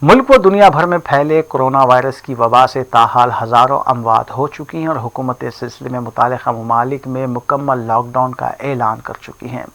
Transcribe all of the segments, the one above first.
मुल्क व दुनिया भर में फैले कोरोना वायरस की वबा से ताहाल हज़ारों अमवात हो चुकी हैं और हुकूमत इस सिलसिले में मुतालिका ममालिक में मुकम्मल लॉकडाउन का ऐलान कर चुकी हैं।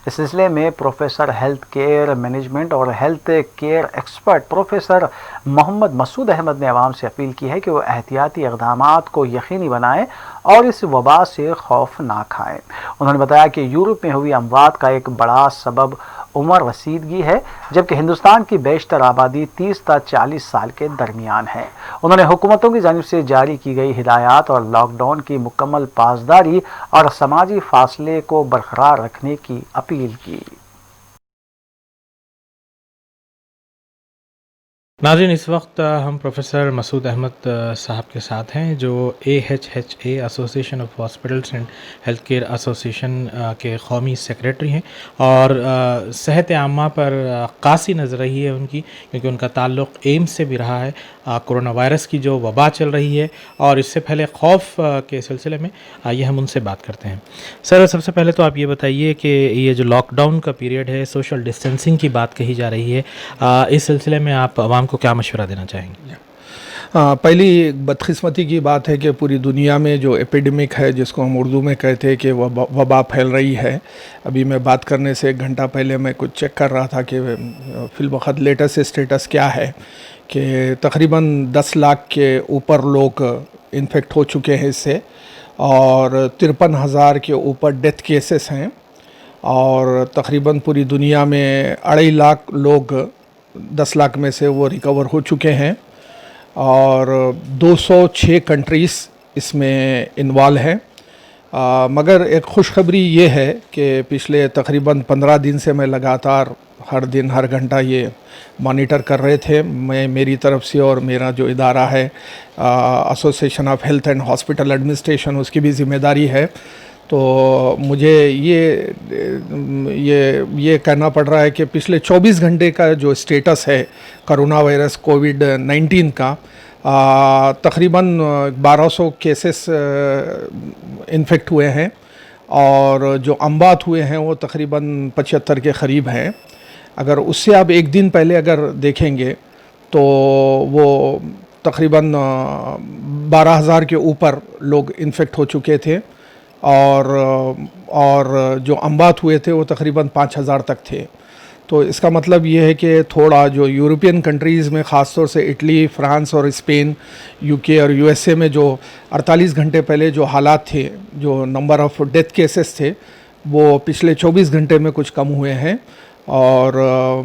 इस सिलसिले में प्रोफेसर हेल्थ केयर मैनेजमेंट और health care expert professor Mohammad Masood Ahmed ने अवाम से अपील की है कि वो एहतियाती इक़दामात को यकीनी बनाएं और इस वबा से खौफ ना खाएं। उन्होंने बताया कि यूरोप में हुई अमवात का एक बड़ा सबब उम्र रसीदगी है, जबकि हिंदुस्तान की बेशतर आबादी 30 से 40 साल के दरमियान है। उन्होंने हुकूमतों की जानिब से जारी की गई हिदायत और लॉकडाउन की मुकम्मल पासदारी और समाजी फासले को बरकरार रखने की अपील की। नाज़रीन, इस वक्त हम प्रोफेसर मसूद अहमद साहब के साथ हैं, जो AHHA association of hospitals and health care association के कौमी सेक्रेटरी हैं और सेहत आम्मा पर कासी नज़र रही है उनकी, क्योंकि उनका ताल्लुक़ एम्स से भी रहा है। कोरोना वायरस की जो वबा चल रही है और इससे पहले खौफ के सिलसिले में आइए हम उनसे बात करते हैं। सर, सबसे पहले तो आप ये बताइए कि ये जो लॉकडाउन का पीरियड है, सोशल डिस्टेंसिंग की बात कही जा रही है, इस सिलसिले में आप आवाम को क्या मशवरा देना चाहेंगे? पहली बदकिस्मती की बात है कि पूरी दुनिया में जो एपिडेमिक है, जिसको हम उर्दू में कहते हैं कि वबा फैल रही है। अभी मैं बात करने से 1 घंटा पहले मैं कुछ चेक कर रहा था कि फिलवक़्त लेटेस्ट स्टेटस क्या है कि तकरीबन 10 लाख के ऊपर लोग इन्फेक्ट हो चुके हैं इससे और 53,000 के ऊपर डेथ केसेस हैं और तकरीबन पूरी दुनिया में 2.5 लाख लोग 10 लाख में से वो रिकवर हो चुके हैं और 206 कंट्रीज़ इसमें इन्वॉल्व हैं। मगर एक खुशखबरी ये है कि पिछले तकरीबन 15 दिन से मैं लगातार हर दिन हर घंटा ये मॉनिटर कर रहे थे। मैं मेरी तरफ से और मेरा जो इदारा है association of health and hospital administration, उसकी भी ज़िम्मेदारी है। तो मुझे ये कहना पड़ रहा है कि पिछले 24 घंटे का जो स्टेटस है कोरोना वायरस कोविड-19 का, तकरीबन 1200 केसेस इन्फेक्ट हुए हैं और जो अमवात हुए हैं वो तकरीबन 75 के क़रीब हैं। अगर उससे आप एक दिन पहले अगर देखेंगे तो वो तकरीबन 12,000 के ऊपर लोग इन्फेक्ट हो चुके थे और जो अमवात हुए थे वो तकरीबन 5,000 तक थे। तो इसका मतलब ये है कि थोड़ा जो यूरोपियन कंट्रीज़ में ख़ास तौर से इटली, फ्रांस और स्पेन, UK और USA में जो 48 घंटे पहले जो हालात थे, जो नंबर ऑफ़ डेथ केसेस थे, वो पिछले 24 घंटे में कुछ कम हुए हैं। और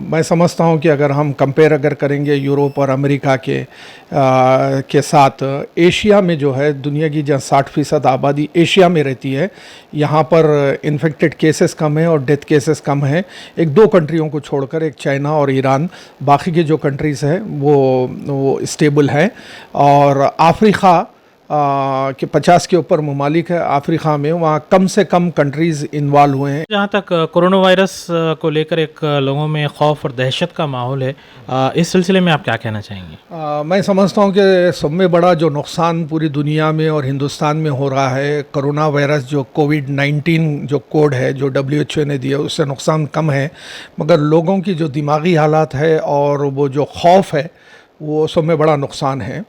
मैं समझता हूँ कि अगर हम कंपेयर करेंगे यूरोप और अमेरिका के साथ, एशिया में जो है दुनिया की जहाँ 60% आबादी एशिया में रहती है, यहाँ पर इन्फेक्टेड केसेस कम हैं और डेथ केसेस कम हैं। 1-2 कंट्रियों को छोड़कर, एक चाइना और ईरान, बाकी के जो कंट्रीज़ हैं वो स्टेबल हैं। और अफ्रीका कि 50 के ऊपर ममालिक है अफ्रीका में, वहाँ कम से कम कंट्रीज़ इन्वॉल्व हुए हैं। जहाँ तक कोरोना वायरस को लेकर एक लोगों में खौफ और दहशत का माहौल है, इस सिलसिले में आप क्या कहना चाहेंगे? मैं समझता हूँ कि सब में बड़ा जो नुकसान पूरी दुनिया में और हिंदुस्तान में हो रहा है, कोरोना वायरस जो कोविड-19 जो कोड है जो WHO ने दिया, उससे नुकसान कम है, मगर लोगों की जो दिमागी हालात है और वो जो खौफ है, वो सब में बड़ा नुकसान है।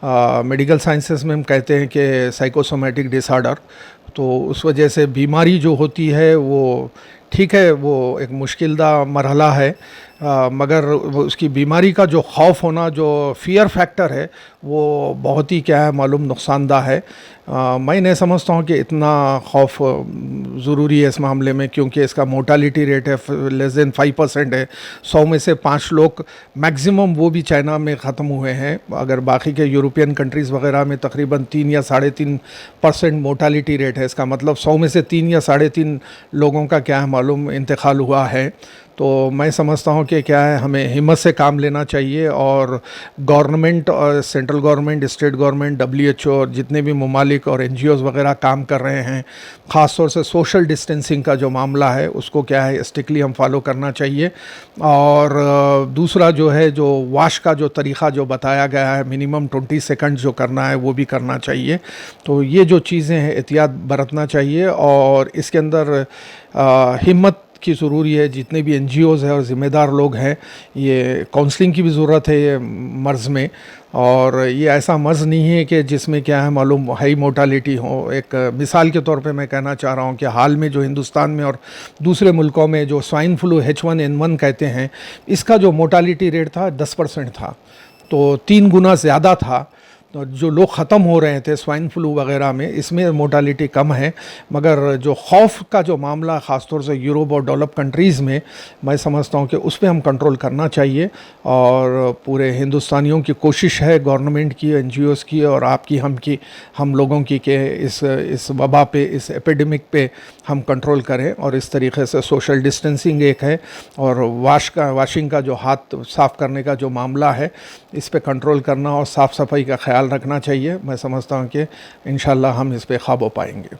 मेडिकल साइंसेस में हम कहते हैं कि साइकोसोमेटिक डिसऑर्डर, तो उस वजह से बीमारी जो होती है वो ठीक है, वो एक मुश्किलदा मरहला है, मगर उसकी बीमारी का जो खौफ होना, जो फियर फैक्टर है, वो बहुत ही क्या है मालूम नुकसानदा है। मैं नहीं समझता हूँ कि इतना खौफ ज़रूरी है इस मामले में, क्योंकि इसका मोर्टालिटी रेट है लेस देन 5% है। 100 में से 5 लोग मैक्सिमम, वो भी चाइना में ख़त्म हुए हैं। अगर बाकी के यूरोपियन कंट्रीज़ वगैरह में तकरीबन 3 या 3.5% मोर्टालिटी रेट है, इसका मतलब 100 में से 3 या 3.5 लोगों का क्या है मालूम इंतकाल हुआ है। तो मैं समझता हूँ कि क्या है, हमें हिम्मत से काम लेना चाहिए और गवर्नमेंट और central government, state government, WHO और जितने भी ममालिक और NGOs वगैरह काम कर रहे हैं, ख़ास तौर से सोशल डिस्टेंसिंग का जो मामला है उसको क्या है स्ट्रिक्टली हम फॉलो करना चाहिए। और दूसरा जो है, जो वाश का जो तरीक़ा जो बताया गया है, मिनिमम 20 सेकंड जो करना है वो भी करना चाहिए। तो ये जो चीज़ें हैं एहतियात बरतना चाहिए और इसके अंदर हिम्मत کی ضروری ہے. جتنے بھی NGOs ہیں اور ذمہ دار لوگ ہیں, یہ کاؤنسلنگ کی بھی ضرورت ہے یہ مرض میں. اور یہ ایسا مرض نہیں ہے کہ جس میں کیا ہے معلوم ہائی موٹالٹی ہو. ایک مثال کے طور پہ میں کہنا چاہ رہا ہوں کہ حال میں جو ہندوستان میں اور دوسرے ملکوں میں جو سوائن فلو H1N1 کہتے ہیں, اس کا جو موٹالٹی ریٹ تھا 10% تھا, تو 3 گنا زیادہ تھا. جو لوگ ختم ہو رہے تھے سوائن فلو وغیرہ میں, اس میں موٹالٹی کم ہے. مگر جو خوف کا جو معاملہ خاص طور سے یورپ اور ڈیولپ کنٹریز میں سمجھتا ہوں کہ اس پہ ہم کنٹرول کرنا چاہیے. اور پورے ہندوستانیوں کی کوشش ہے, گورنمنٹ کی, NGOs کی اور آپ کی, ہم لوگوں کی, کہ اس وبا پہ, اس ایپیڈیمک پہ ہم کنٹرول کریں. اور اس طریقے سے سوشل ڈسٹینسنگ ایک ہے, اور واشنگ کا جو ہاتھ صاف کرنے کا جو معاملہ ہے, اس پہ کنٹرول کرنا اور صاف صفائی کا خیال رکھنا چاہیے. میں سمجھتا ہوں کہ انشاءاللہ ہم اس پہ قابو پائیں گے.